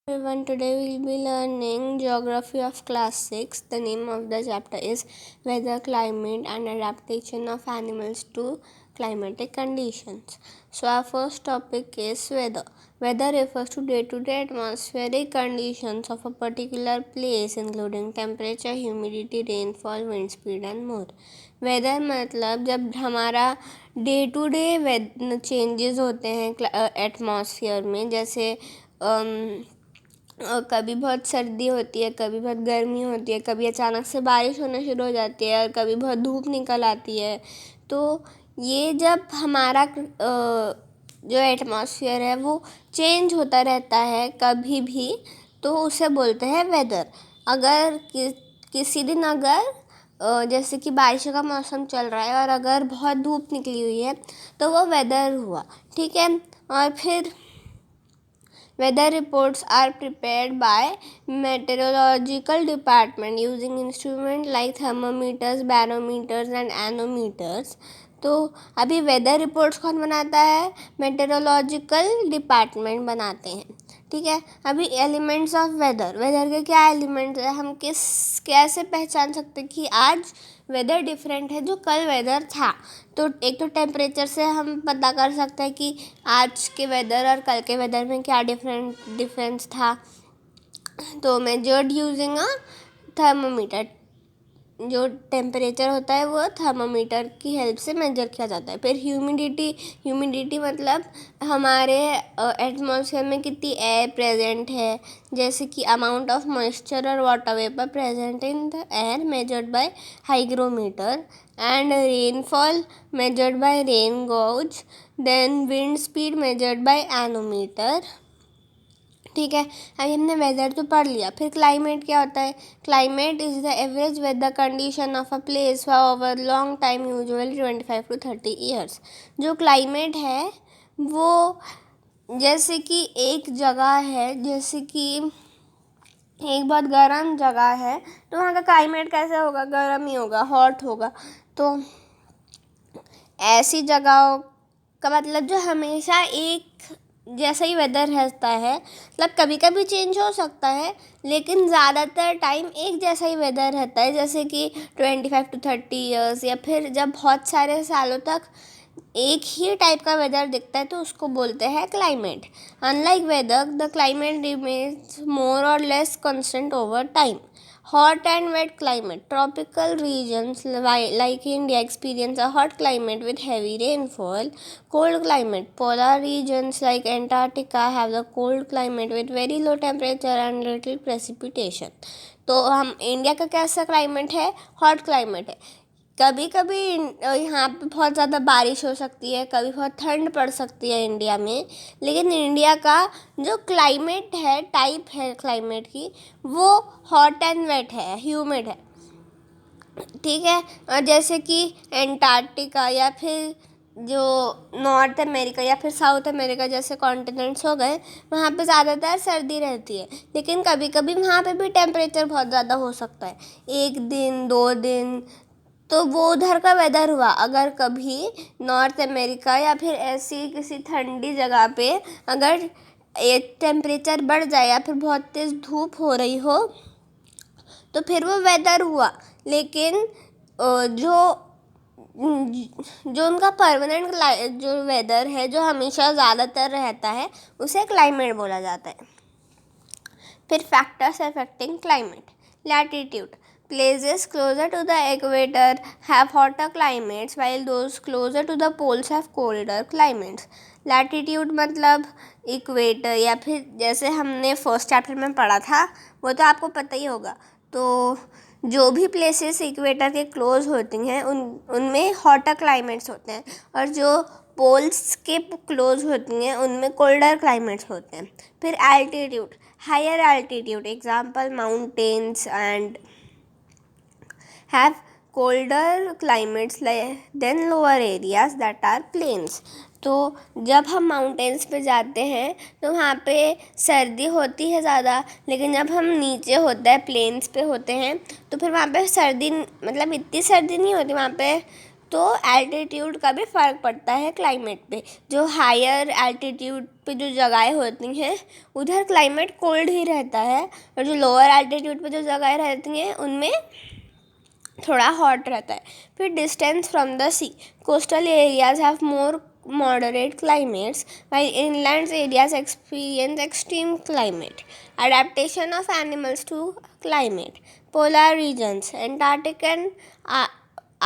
Everyone, today we'll be learning geography of class 6. The name of the chapter is Weather, Climate and Adaptation of Animals to Climatic Conditions. So our first topic is weather. Weather refers to day-to-day atmospheric conditions of a particular place including temperature, humidity, rainfall, wind speed and more. Weather मतलब जब हमारा day to day changes होते हैं atmosphere में, जैसे कभी बहुत सर्दी होती है, कभी बहुत गर्मी होती है, कभी अचानक से बारिश होना शुरू हो जाती है और कभी बहुत धूप निकल आती है। तो ये जब हमारा जो एटमॉस्फेयर है वो चेंज होता रहता है कभी भी, तो उसे बोलते हैं वेदर। अगर किसी दिन अगर जैसे कि बारिश का मौसम चल रहा है और अगर बहुत धूप निकली हुई है तो वो वेदर हुआ, ठीक है। और फिर weather reports are prepared by meteorological department using instruments like thermometers, barometers and anemometers. तो अभी वेदर रिपोर्ट्स कौन बनाता है? मेटेरोलॉजिकल डिपार्टमेंट बनाते हैं, ठीक है। अभी एलिमेंट्स ऑफ वेदर, वेदर के क्या एलिमेंट्स है, हम कैसे पहचान सकते हैं कि आज वेदर डिफरेंट है जो कल वेदर था। तो एक तो टेम्परेचर से हम पता कर सकते हैं कि आज के वेदर और कल के वेदर में क्या डिफरेंस था। तो मेजर्ड यूजिंग अ थर्मोमीटर, जो टेम्परेचर होता है वो थर्मोमीटर की हेल्प से मेजर किया जाता है। फिर ह्यूमिडिटी मतलब हमारे एटमॉस्फेयर में कितनी एयर प्रेजेंट है, जैसे कि अमाउंट ऑफ मॉइस्चर और water vapour present in the air measured by hygrometer. And rainfall measured by rain gauge. Then wind speed measured by anemometer, ठीक है। अभी हमने वेदर तो पढ़ लिया। फिर क्लाइमेट क्या होता है? Climate is the average weather condition of a place for over long time, usually 25 to 30 years. जो क्लाइमेट है वो जैसे कि एक जगह है, जैसे कि एक बहुत गर्म जगह है तो वहाँ का क्लाइमेट कैसे होगा? गर्म ही होगा, हॉट होगा। तो ऐसी जगहों का मतलब जो हमेशा एक जैसा ही वेदर रहता है, मतलब कभी कभी चेंज हो सकता है लेकिन ज़्यादातर टाइम एक जैसा ही वेदर रहता है, जैसे कि 25 to 30 ईयर्स। या फिर जब बहुत सारे सालों तक एक ही टाइप का वेदर दिखता है तो उसको बोलते हैं climate. Unlike weather, the climate remains more और less constant over time. Hot and wet climate. Tropical regions like India experience a hot climate with heavy rainfall. Cold climate. Polar regions like Antarctica have the cold climate with very low temperature and little precipitation. तो हम India का कैसा climate है? Hot climate है। कभी कभी यहाँ पे बहुत ज़्यादा बारिश हो सकती है, कभी बहुत ठंड पड़ सकती है इंडिया में, लेकिन इंडिया का जो क्लाइमेट है, टाइप है क्लाइमेट की, वो हॉट एंड वेट है, ह्यूमिड है, ठीक है। और जैसे कि एंटार्क्टिका या फिर जो नॉर्थ अमेरिका या फिर साउथ अमेरिका जैसे कॉन्टिनेंट्स हो गए, वहाँ पे ज़्यादातर सर्दी रहती है, लेकिन कभी कभी वहाँ पे भी टेम्परेचर बहुत ज़्यादा हो सकता है, 1 दिन 2 दिन। तो वो उधर का वेदर हुआ। अगर कभी नॉर्थ अमेरिका या फिर ऐसी किसी ठंडी जगह पे अगर टेम्परेचर बढ़ जाए या फिर बहुत तेज़ धूप हो रही हो तो फिर वो वेदर हुआ। लेकिन जो उनका परमानेंट जो वेदर है, जो हमेशा ज़्यादातर रहता है, उसे क्लाइमेट बोला जाता है। फिर factors affecting climate. Latitude, places closer to the equator have hotter climates while those closer to the poles have colder climates. Latitude मतलब इक्वेटर, या फिर जैसे हमने फर्स्ट चैप्टर में पढ़ा था वो तो आपको पता ही होगा। तो जो भी प्लेसेस इक्वेटर के क्लोज होती हैं उनमें हॉटर क्लाइमेट्स होते हैं, और जो पोल्स के क्लोज होती हैं उनमें कोल्डर क्लाइमेट्स होते हैं। फिर altitude, higher altitude example mountains and have colder climates than lower areas that are plains. तो जब हम माउंटेन्स पे जाते हैं तो वहाँ पे सर्दी होती है ज़्यादा, लेकिन जब हम नीचे होते हैं प्लेन्स पे होते हैं तो फिर वहाँ पे सर्दी मतलब इतनी सर्दी नहीं होती, वहाँ पे तो एल्टीट्यूड का भी फ़र्क पड़ता है क्लाइमेट पे। जो हायर एल्टीट्यूड पे जो जगहें होती हैं उधर क्लाइमेट कोल्ड ही रहता है, और जो लोअर एल्टीट्यूड पे जो जगहें रहती हैं उनमें थोड़ा हॉट रहता है। फिर distance from the sea, coastal areas have more moderate climates while inland areas experience extreme climate. Adaptation of animals to climate. Polar regions, Antarctic and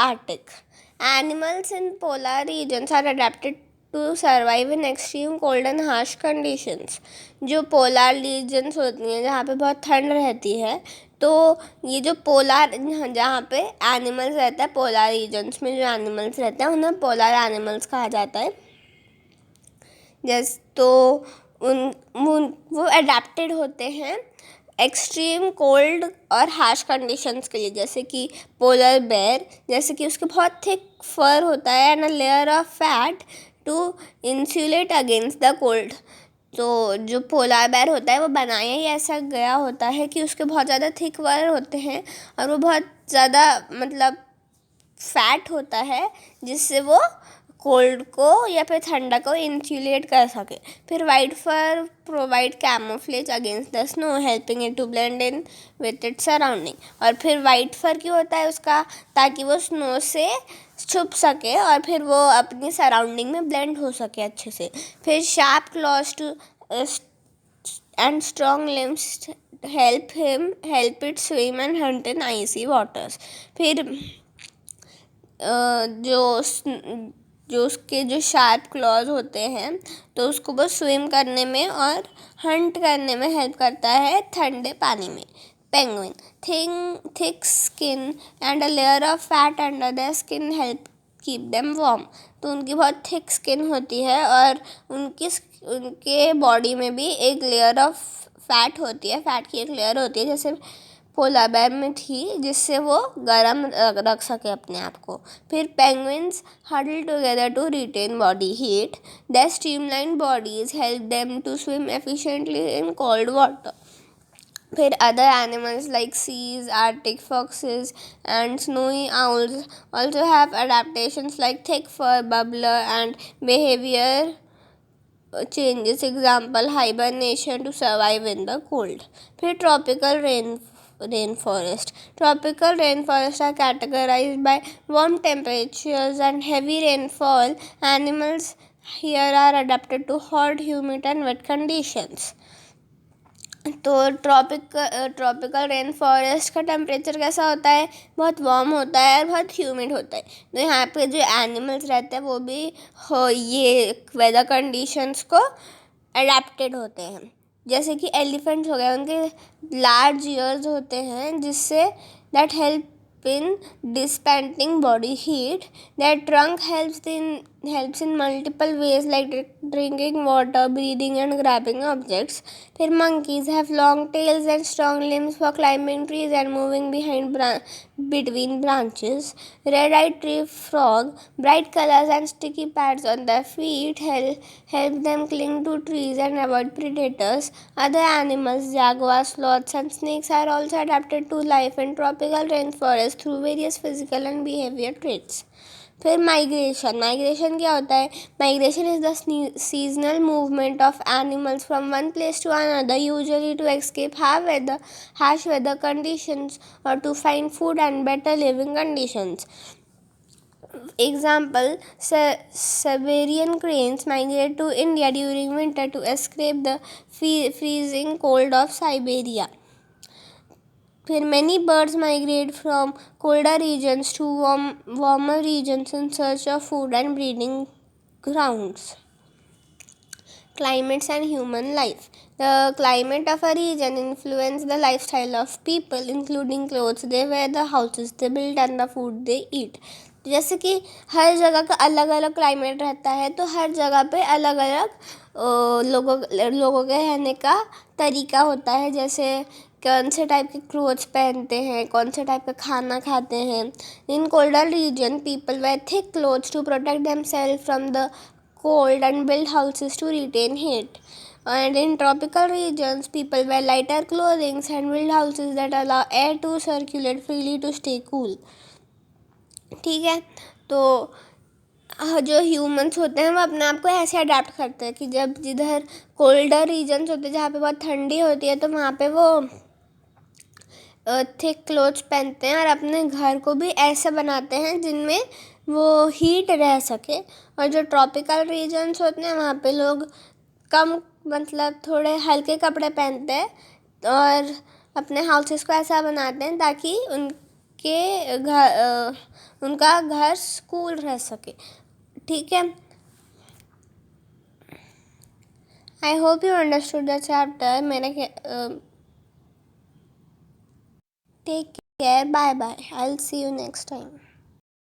Arctic. Animals in polar regions are adapted to survive in extreme cold and harsh conditions. जो polar regions होती हैं जहाँ पे बहुत ठंड रहती है, तो ये जो पोलर जहाँ पे एनिमल्स रहता है, पोलर रीजन्स में जो एनिमल्स रहते हैं उन्हें पोलर एनिमल्स कहा जाता है। जैसे तो वो अडेप्टेड होते हैं एक्सट्रीम कोल्ड और हार्श कंडीशंस के लिए। जैसे कि पोलर बेयर, जैसे कि उसके बहुत थिक फर होता है and a layer of fat to insulate against the cold. तो जो पोलर बेयर होता है वो बनाया ही ऐसा गया होता है कि उसके बहुत ज़्यादा थिक फर होते हैं और वो बहुत ज़्यादा मतलब फैट होता है जिससे वो कोल्ड को या फिर ठंडा को इंसुलेट कर सके। फिर white fur provide camouflage against the snow, helping it to blend in with its surrounding. और फिर वाइट फर क्यों होता है उसका, ताकि वो स्नो से छुप सके और फिर वो अपनी सराउंडिंग में ब्लेंड हो सके अच्छे से। फिर sharp claws to and strong limbs help it swim and hunt in icy waters. फिर जो उसके जो शार्प क्लॉज होते हैं तो उसको वो स्विम करने में और हंट करने में हेल्प करता है ठंडे पानी में। Penguin, thick skin and a layer of fat under the skin help keep them warm. तो उनकी बहुत थिक स्किन होती है और उनके बॉडी में भी एक लेयर ऑफ फैट होती है, फैट की एक लेयर होती है जैसे पोलर बेयर में थी, जिससे वो गर्म रख सके अपने आप को। फिर penguins huddle together to retain body heat, their streamlined bodies help them to swim efficiently in cold water. फिर अदर एनिमल्स लाइक सीज, arctic foxes and snowy owls also have adaptations like thick fur, bubbler and behavior changes, example hibernation to survive in the cold. फिर tropical rainforest. Tropical rainforests are categorized by warm temperatures and heavy rainfall. Animals here are adapted to hot, humid and wet conditions. तो tropical rain forest का temperature कैसा होता है, बहुत warm होता है और बहुत ह्यूमिड होता है। तो यहाँ पे जो एनिमल्स रहते हैं वो भी ये वेदर कंडीशंस को अडेप्टेड होते हैं। जैसे कि एलिफेंट्स हो गए, उनके लार्ज ईयर्स होते हैं जिससे that help in dissipating body heat. Their trunk helps in multiple ways like drinking water, breathing and grabbing objects. फिर monkeys have long tails and strong limbs for climbing trees and moving between branches. Red-eyed tree frog, bright colors and sticky pads on their feet help them cling to trees and avoid predators. Other animals, jaguars, sloths and snakes are also adapted to life in tropical rainforests through various physical and behavior traits. फिर migration क्या होता है? Migration is the seasonal movement of animals from one place to another, usually to escape harsh weather conditions or to find food and better living conditions. Example, Siberian cranes migrate to India during winter to escape the freezing cold of Siberia. फिर many birds migrate from colder regions to warmer regions in search of food and breeding grounds. Climates and human life. The climate of a region influences the lifestyle of people, including clothes they wear, the houses they build and the food they eat. जैसे कि हर जगह का अलग अलग climate रहता है, तो हर जगह पे अलग अलग लोगों के रहने का तरीका होता है। जैसे कौन से टाइप के क्लोथ्स पहनते हैं, कौन से टाइप का खाना खाते हैं। In colder region people wear thick clothes to protect themselves from the cold and build houses to retain heat. And in tropical regions, people wear lighter clothing and build houses that allow air to circulate freely to stay cool. ठीक है, तो जो humans होते हैं वो अपने आप को ऐसे अडेप्ट करते हैं कि जब जिधर कोल्डर रीजन्स होते हैं जहाँ पे बहुत ठंडी होती है तो वहाँ पे वो थिक क्लोथ्स पहनते हैं और अपने घर को भी ऐसे बनाते हैं जिनमें वो हीट रह सके। और जो ट्रॉपिकल रीजन्स होते हैं वहाँ पे लोग कम मतलब थोड़े हल्के कपड़े पहनते हैं और अपने हाउसेस को ऐसा बनाते हैं ताकि उनका घर कूल रह सके। ठीक है, I hope you understood the chapter. Take care, bye bye, I will see you next time.